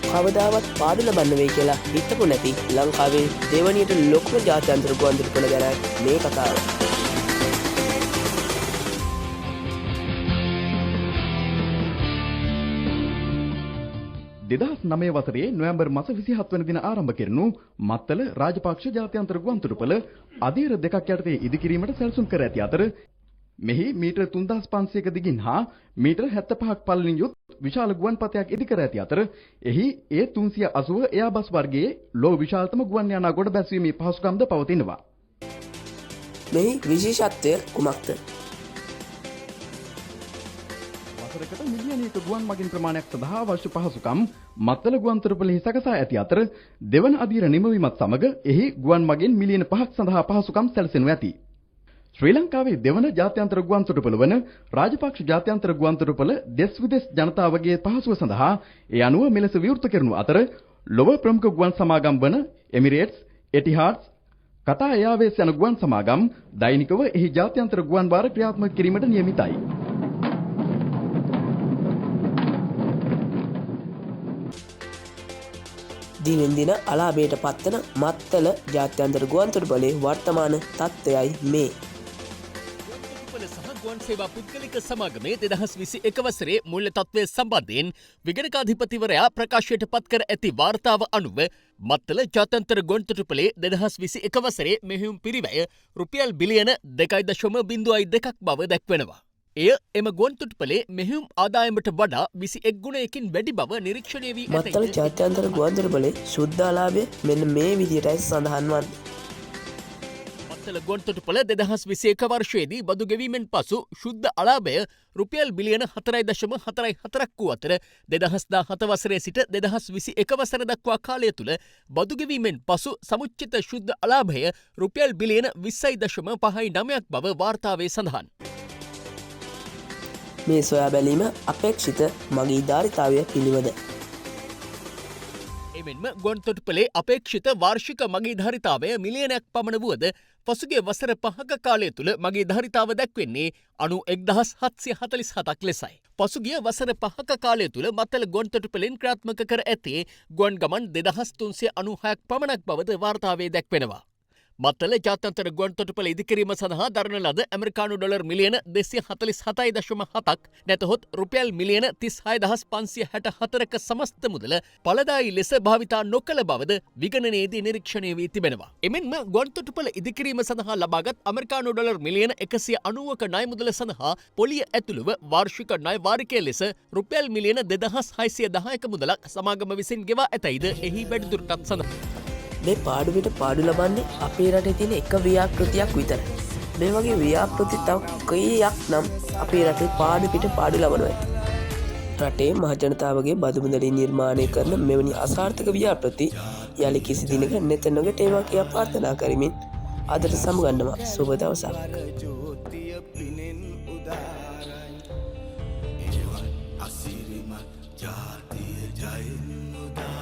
කවදාවත් පාඩු ලබන්න වෙයි කියලා හිතපු නැති ලංකාවේ දෙවනියට ලොකුම ජාත්‍යන්තර ගුවන්තොටුපළ ගැන මේ කතාව. 2009 වසරේ නොවැම්බර් මාස 27 වන දින ආරම්භ කෙරුණු මත්තල රාජපක්ෂ ජාත්‍යන්තර ගුවන්තොටුපළ අධීර දෙකක් යටතේ ඉදිකිරීමට සැලසුම් කර ඇති අතර මෙහි මීටර් 3500ක දිගින් හා මීටර් 75ක් පළලින් යුත් විශාල ගුවන්පතයක් ඉදි කර ඇති අතර එහි A380 එයාබස් වර්ගයේ ලෝ විශාලතම ගුවන් යානා ගොඩ බැස්වීමේ පහසුකම්ද පවතිනවා. මෙහි විශේෂත්වය කුමක්ද? වසරකට මිලියනයක ගුවන් මගින් ප්‍රමාණයක් සඳහා අවශ්‍ය පහසුකම් මත්තල ගුවන්තොටුපළෙහි සකසා ඇති අතර දෙවන අධීර නිමවීමත් සමග එහි ගුවන් මගින් මිලියන 5ක් සඳහා පහසුකම් සැලසෙනු ඇති. ශ්‍රී ලංකාවේ දෙවන ජාත්‍යන්තර ගුවන්තොටුපළ වන රාජපක්ෂ ජාත්‍යන්තර ගුවන්තොටුපළ දෙස් විදෙස් ජනතාවගේ පහසුව සඳහා ඒ අනුව මෙලෙස විවෘත කරනු අතර ලොව ප්‍රමුඛ ගුවන් සමාගම් වන එමිරේට්ස්, එටිහාඩ්ස්, කතා එයාවේස් යන ගුවන් සමාගම් දෛනිකව එහි ජාත්‍යන්තර ගුවන් වාර ක්‍රියාත්මක කිරීමට නියමිතයි. දිනෙන් දින අලාභයට පත්වන මත්තල ජාත්‍යන්තර ගුවන්තොටුපළේ වර්තමාන තත්ත්වයයි මේ. ගුවන්තොටුපළ සහ ගුවන් සේවා පුද්ගලික සමාගමේ 2021 වසරේ මූල්‍ය තත්ත්වය සම්බන්ධයෙන් විගණකාධිපතිවරයා ප්‍රකාශයට පත් කර ඇති වාර්තාව අනුව මත්තල ජාත්‍යන්තර ගුවන්තොටුපළේ 2021 වසරේ මෙහෙයුම් පිරිවැය රුපියල් බිලියන 2.02ක් බව දැක්වෙනවා. එය එම ගුවන්තොටුපළේ මෙහෙයුම් ආදායමට වඩා 21 ගුණයකින් වැඩි බව නිරීක්ෂණය වී ඇත. මත්තල ජාත්‍යන්තර ගුවන්තොටුපළේ ශුද්ධාලාභය මෙන්න මේ විදිහටයි සඳහන් වන්නේ. මත්තල ගුවන්තොටුපළ 2021 වර්ෂයේදී බදු ගෙවීමෙන් පසු ශුද්ධ අලාභය රුපියල් බිලියන 4.44ක් වූ අතර 2017 වසරේ සිට 2021 වසර දක්වා කාලය තුළ බදු ගෙවීමෙන් පසු සමුච්චිත ශුද්ධ අලාභය රුපියල් බිලියන 20.59ක් බව වාර්තාවේ සඳහන්. මේ සොයා බැලීම අපේක්ෂිත මගී ධාරිතාවය පිළිබඳ. එමෙන්ම ගුවන්තොටුපළේ අපේක්ෂිත වාර්ෂික මගී ධාරිතාවය මිලියනයක් පමණ වුවද පසුගිය වසර 5ක කාලය තුළ මගී ධාරිතාව දැක්වෙන්නේ 91,747ක් ලෙසයි. පසුගිය වසර 5ක කාලය තුළ මත්තල ගුවන්තොටුපළෙන් ක්‍රියාත්මක කර ඇත්තේ ගුවන් ගමන් 2396ක් පමණක් බවද වාර්තාවේ දැක්වෙනවා. මත්තල ජාත්‍යන්තර ගුවන්තොටුපළ ඉදිකිරීම සඳහා දරන ලද ඇමරිකානු ඩොලර් මිලියන 247.7ක් නැතහොත් රුපියල් මිලියන 36,564ක සමස්ත මුදල ඵලදායී ලෙස භාවිතා නොකළ බවද විගණනයේදී නිරීක්ෂණය වී තිබෙනවා. එමෙන්ම ගුවන්තොටුපළ ඉදිකිරීම සඳහා ලබාගත් ඇමරිකානු ඩොලර් මිලියන 190ක ණය මුදල සඳහා පොලිය ඇතුළුව වාර්ෂික ණය වාරිකය ලෙස රුපියල් මිලියන 2610ක මුදලක් සමාගම විසින් ගෙවා ඇතැයිද එහි වැඩිදුරටත් සඳහන්. මේ පාඩුවට පාඩු ලබන්නේ අපේ රටේ තියෙන එක ව්‍යාපෘතියක් විතරයි. මේ වගේ ව්‍යාපෘති තව කීයක් නම් අපේ රටේ පාඩු පිට පාඩු ලබනවා. රටේ මහජනතාවගේ බදු මුදලින් නිර්මාණය කරන මෙවැනි අසාර්ථක ව්‍යාපෘති යලි කිසි දිනක නැත නොගට ඒවා කියා ප්‍රාර්ථනා කරමින් අදට සමුගන්නවා. සුබ දවසක්. අසිරිමත් ජාතිය ජයෙන් උදා